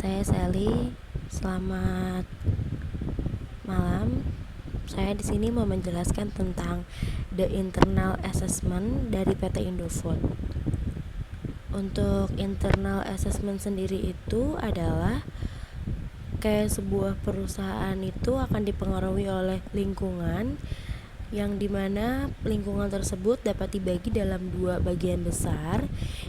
saya Sally. Selamat malam. Saya di sini mau menjelaskan tentang the internal assessment dari PT Indofood. Untuk internal assessment sendiri itu adalah kayak sebuah perusahaan itu akan dipengaruhi oleh lingkungan, yang dimana lingkungan tersebut dapat dibagi dalam dua bagian besar,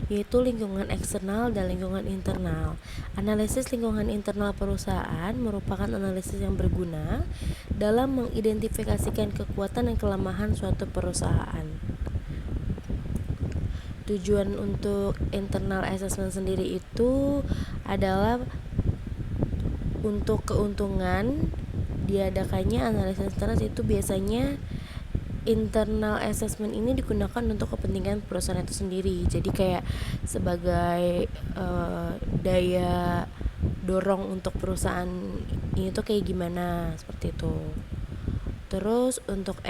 yaitu lingkungan eksternal dan lingkungan internal. Analisis lingkungan internal perusahaan merupakan analisis yang berguna dalam mengidentifikasikan kekuatan dan kelemahan suatu perusahaan. Tujuan untuk internal assessment sendiri itu adalah untuk keuntungan diadakannya analisis internal. Itu biasanya internal assessment ini digunakan untuk kepentingan perusahaan itu sendiri. Jadi kayak sebagai daya dorong untuk perusahaan ini tuh kayak gimana, seperti itu. Terus untuk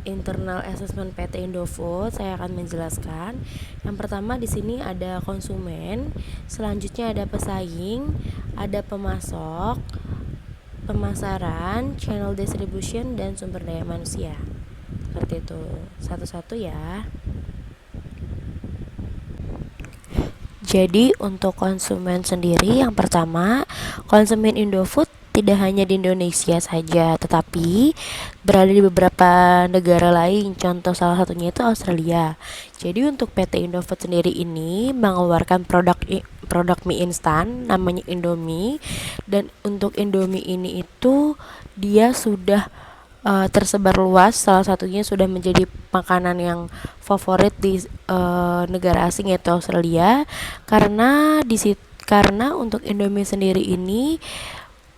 internal assessment PT Indofood saya akan menjelaskan. Yang pertama di sini ada konsumen, selanjutnya ada pesaing, ada pemasok, pemasaran, channel distribution, dan sumber daya manusia. Seperti itu, satu-satu ya. Jadi untuk konsumen sendiri, yang pertama, konsumen Indofood tidak hanya di Indonesia saja, tetapi berada di beberapa negara lain. Contoh salah satunya itu Australia. Jadi untuk PT Indofood sendiri ini mengeluarkan produk mie instan namanya Indomie, dan untuk Indomie ini itu dia sudah tersebar luas. Salah satunya sudah menjadi makanan yang favorit di negara asing, yaitu Australia, karena karena untuk Indomie sendiri ini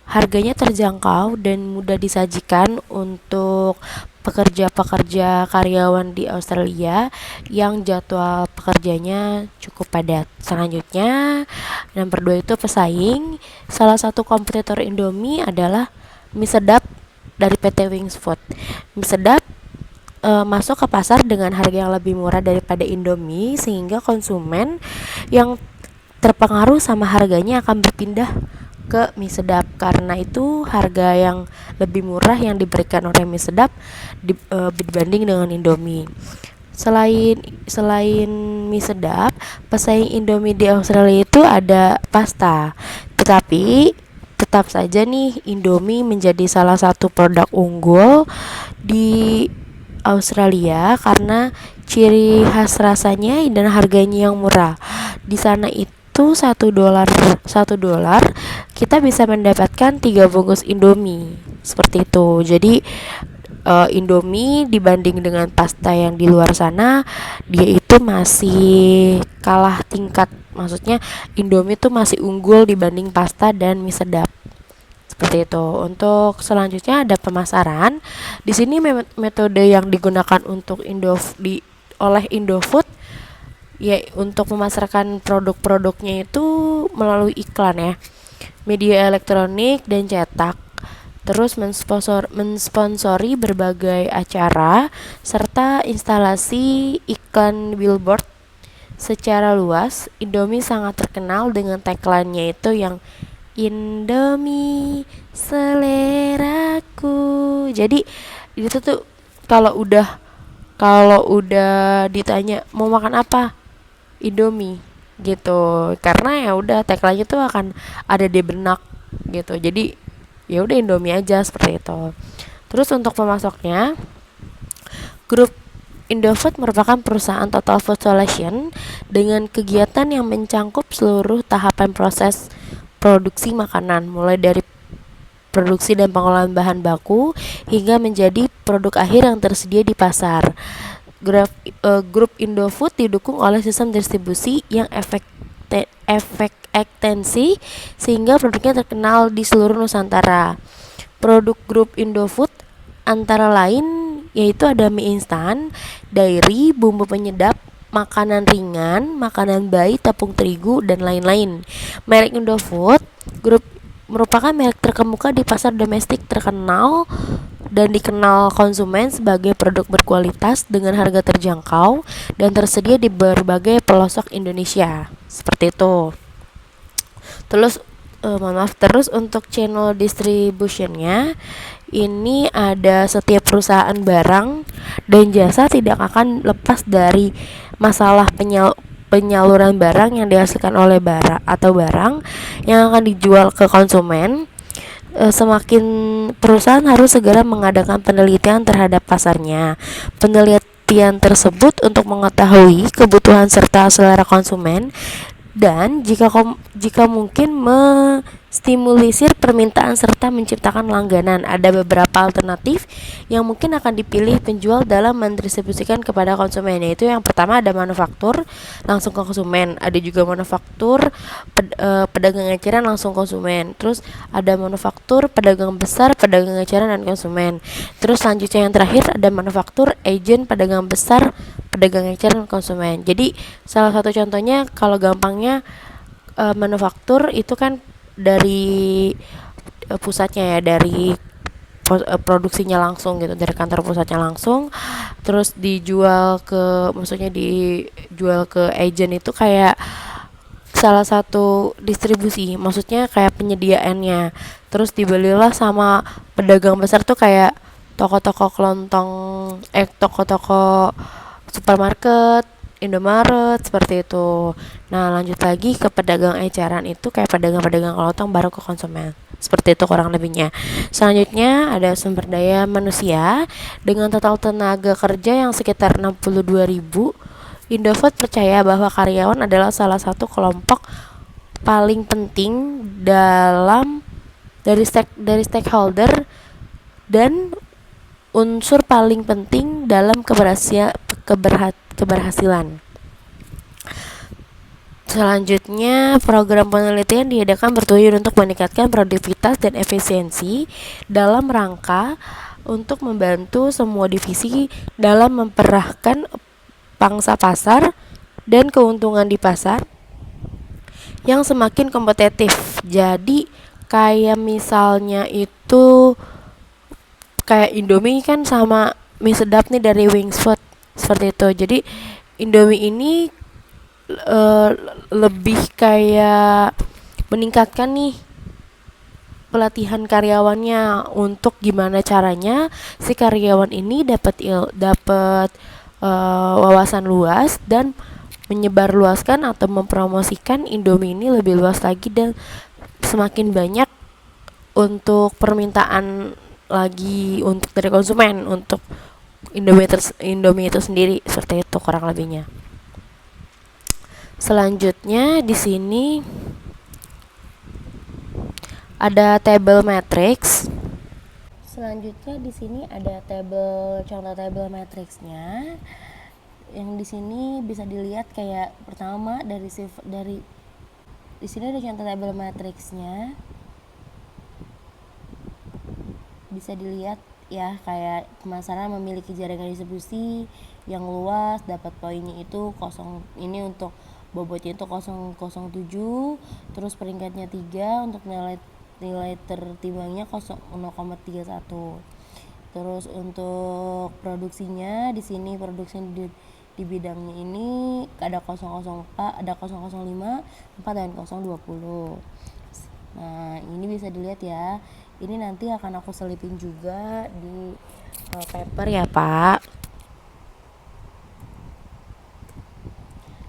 harganya terjangkau dan mudah disajikan untuk pekerja-pekerja karyawan di Australia yang jadwal pekerjanya cukup padat. Selanjutnya, nomor 2 itu pesaing. Salah satu kompetitor Indomie adalah mie sedap dari PT Wings Food. Mie sedap masuk ke pasar dengan harga yang lebih murah daripada Indomie, sehingga konsumen yang terpengaruh sama harganya akan berpindah ke mie sedap. Karena itu harga yang lebih murah yang diberikan oleh mie sedap dibanding dengan Indomie. Selain mie sedap, pesaing Indomie di Australia itu ada pasta. Tetapi tetap saja nih Indomie menjadi salah satu produk unggul di Australia karena ciri khas rasanya dan harganya yang murah. Di sana itu $1 kita bisa mendapatkan 3 bungkus Indomie. Seperti itu. Jadi Indomie dibanding dengan pasta yang di luar sana, dia itu masih kalah tingkat. Maksudnya Indomie itu masih unggul dibanding pasta dan mie sedap. Seperti itu. Untuk selanjutnya ada pemasaran. Di sini metode yang digunakan untuk oleh Indofood ya untuk memasarkan produk-produknya itu melalui iklan ya, media elektronik dan cetak. Terus mensponsori berbagai acara serta instalasi iklan billboard secara luas. Indomie sangat terkenal dengan tagline-nya itu yang Indomie seleraku. Jadi itu tuh kalau udah ditanya mau makan apa, Indomie gitu. Karena ya udah tagline-nya tuh akan ada di benak gitu. Jadi ya udah Indomie aja, seperti itu. Terus untuk pemasoknya, grup Indofood merupakan perusahaan total food solution dengan kegiatan yang mencangkup seluruh tahapan proses produksi makanan, mulai dari produksi dan pengolahan bahan baku hingga menjadi produk akhir yang tersedia di pasar. Grup Indofood didukung oleh sistem distribusi yang ekstensi sehingga produknya terkenal di seluruh Nusantara. Produk grup Indofood antara lain yaitu ada mie instan, dairy, bumbu penyedap, makanan ringan, makanan bayi, tepung terigu, dan lain-lain. Merek Indofood Group merupakan merek terkemuka di pasar domestik, terkenal dan dikenal konsumen sebagai produk berkualitas dengan harga terjangkau dan tersedia di berbagai pelosok Indonesia. Seperti itu. Terus untuk channel distributionnya ini ada setiap perusahaan barang dan jasa tidak akan lepas dari masalah penyaluran barang yang dihasilkan oleh barang yang akan dijual ke konsumen. Semakin perusahaan harus segera mengadakan penelitian terhadap pasarnya. Penelitian tersebut untuk mengetahui kebutuhan serta selera konsumen dan jika mungkin stimulisir permintaan serta menciptakan langganan. Ada beberapa alternatif yang mungkin akan dipilih penjual dalam mendistribusikan kepada konsumen, yaitu yang pertama ada manufaktur langsung ke konsumen, ada juga manufaktur pedagang eceran langsung konsumen, terus ada manufaktur pedagang besar, pedagang eceran dan konsumen. Terus selanjutnya yang terakhir ada manufaktur agen pedagang besar, pedagang eceran dan konsumen. Jadi salah satu contohnya kalau gampangnya manufaktur itu kan dari pusatnya ya, dari produksinya langsung gitu, dari kantor pusatnya langsung, terus maksudnya dijual ke agent itu kayak salah satu distribusi, maksudnya kayak penyediaannya, terus dibelilah sama pedagang besar tuh kayak toko-toko kelontong, toko-toko supermarket, Indomaret seperti itu. Nah lanjut lagi ke pedagang eceran itu kayak pedagang-pedagang kelontong baru ke konsumen. Seperti itu kurang lebihnya. Selanjutnya ada sumber daya manusia dengan total tenaga kerja yang sekitar 62.000. Indofood percaya bahwa karyawan adalah salah satu kelompok paling penting dari stakeholder dan unsur paling penting dalam keberhasilan. Selanjutnya, program penelitian diadakan bertujuan untuk meningkatkan produktivitas dan efisiensi dalam rangka untuk membantu semua divisi dalam memperahkan pangsa pasar dan keuntungan di pasar yang semakin kompetitif. Jadi kayak misalnya itu kayak Indomie kan sama mie sedap nih dari Wings Food seperti itu. Jadi Indomie ini lebih kayak meningkatkan nih pelatihan karyawannya untuk gimana caranya si karyawan ini dapat wawasan luas dan menyebarluaskan atau mempromosikan Indomie ini lebih luas lagi dan semakin banyak untuk permintaan lagi untuk dari konsumen untuk Indomie itu sendiri. Seperti itu kurang lebihnya. Selanjutnya di sini ada table matrix. Selanjutnya di sini ada contoh table matrixnya. Yang di sini bisa dilihat kayak pertama dari di sini ada contoh table matrixnya. Bisa dilihat ya, kayak pemasaran memiliki jaringan distribusi yang luas, dapat poinnya itu ini untuk bobotnya itu 0,07, terus peringkatnya 3 untuk nilai tertimbangnya 0,31. Terus untuk produksinya di sini produksi di bidangnya ini ada 004, ada 005, 4 dan 020. Nah, ini bisa dilihat ya. Ini nanti akan aku selipin juga di paper ya, Pak.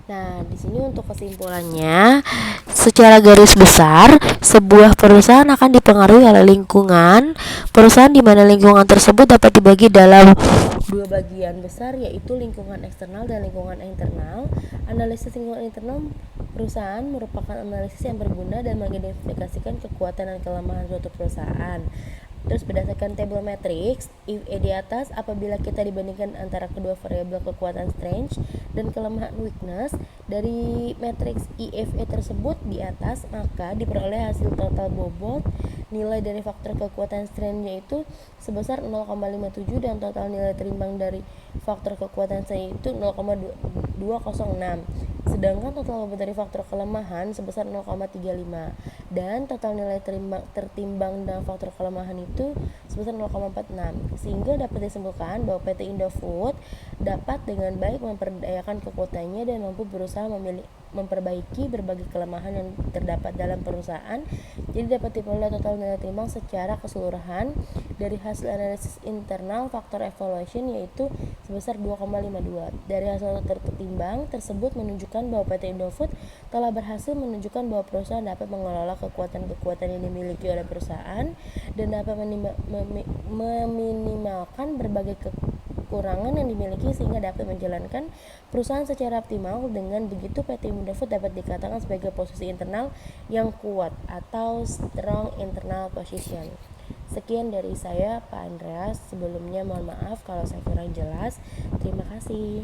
Nah, di sini untuk kesimpulannya, secara garis besar, sebuah perusahaan akan dipengaruhi oleh lingkungan. Perusahaan di mana lingkungan tersebut dapat dibagi dalam dua bagian besar, yaitu lingkungan eksternal dan lingkungan internal. Analisis lingkungan internal perusahaan merupakan analisis yang berguna dan mengidentifikasikan kekuatan dan kelemahan suatu perusahaan. Terus berdasarkan table matrix di atas, apabila kita dibandingkan antara kedua variabel kekuatan strength dan kelemahan weakness dari matriks IFE tersebut di atas, maka diperoleh hasil total bobot nilai dari faktor kekuatan strength yaitu sebesar 0,57 dan total nilai terimbang dari faktor kekuatan strength itu 0,206. Sedangkan total bobot dari faktor kelemahan sebesar 0,35 dan total nilai tertimbang dan faktor kelemahan itu sebesar 0,46. Sehingga dapat disimpulkan bahwa PT Indofood dapat dengan baik memperdayakan kekuatannya dan mampu berusaha memperbaiki berbagai kelemahan yang terdapat dalam perusahaan. Jadi dapat diperoleh total nilai timbang secara keseluruhan dari hasil analisis internal faktor evaluation yaitu sebesar 2,52. Dari hasil tertimbang tersebut menunjukkan bahwa PT Indofood telah berhasil menunjukkan bahwa perusahaan dapat mengelola kekuatan-kekuatan yang dimiliki oleh perusahaan dan dapat meminimalkan berbagai kekurangan yang dimiliki sehingga dapat menjalankan perusahaan secara optimal. Dengan begitu PT Indofood dapat dikatakan sebagai posisi internal yang kuat atau strong internal position. Sekian dari saya, Pak Andreas. Sebelumnya mohon maaf kalau saya kurang jelas. Terima kasih.